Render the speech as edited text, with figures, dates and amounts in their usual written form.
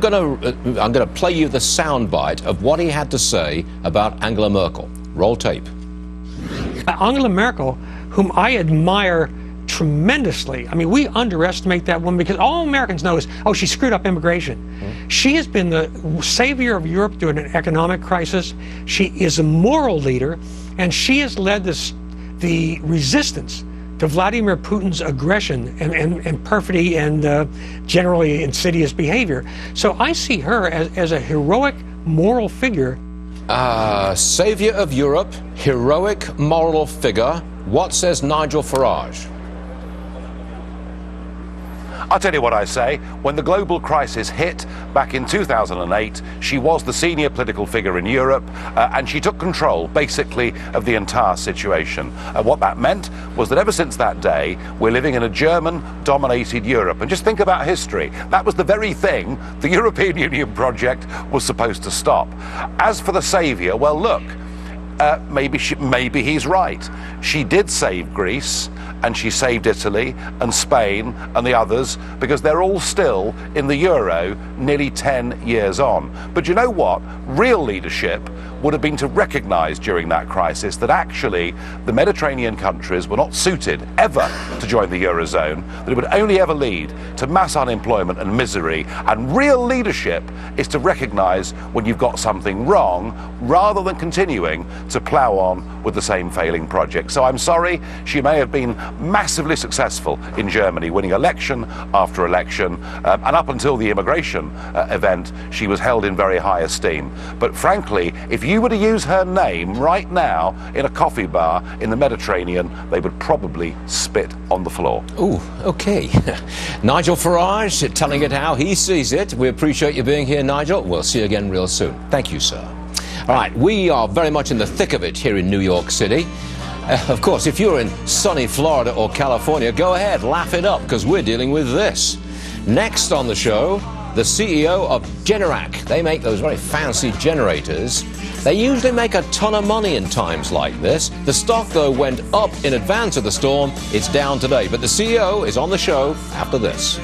I'm going to play you the soundbite of what he had to say about Angela Merkel. Roll tape. Angela Merkel, whom I admire tremendously. I mean, we underestimate that woman because all Americans know is, oh, she screwed up immigration. She has been the savior of Europe during an economic crisis. She is a moral leader, and she has led the resistance to Vladimir Putin's aggression and perfidy and generally insidious behavior. So I see her as a heroic moral figure. Savior of Europe, heroic moral figure. What says Nigel Farage? I'll tell you what I say. When the global crisis hit back in 2008, she was the senior political figure in Europe, and she took control, basically, of the entire situation. What that meant was that ever since that day, we're living in a German-dominated Europe. And just think about history. That was the very thing the European Union project was supposed to stop. As for the saviour, well, look, maybe he's right. She did save Greece, and she saved Italy and Spain and the others because they're all still in the euro nearly 10 years on. But you know what? Real leadership would have been to recognise during that crisis that actually the Mediterranean countries were not suited ever to join the Eurozone, that it would only ever lead to mass unemployment and misery. And real leadership is to recognise when you've got something wrong rather than continuing to plough on with the same failing project. So I'm sorry, she may have been massively successful in Germany, winning election after election, and up until the immigration event, she was held in very high esteem. But frankly, if you were to use her name right now in a coffee bar in the Mediterranean, they would probably spit on the floor. Ooh, okay. Nigel Farage telling it how he sees it. We appreciate you being here, Nigel. We'll see you again real soon. Thank you, sir. All right, we are very much in the thick of it here in New York City. Of course, if you're in sunny Florida or California, go ahead, laugh it up, because we're dealing with this. Next on the show, the CEO of Generac. They make those very fancy generators. They usually make a ton of money in times like this. The stock, though, went up in advance of the storm. It's down today. But the CEO is on the show after this.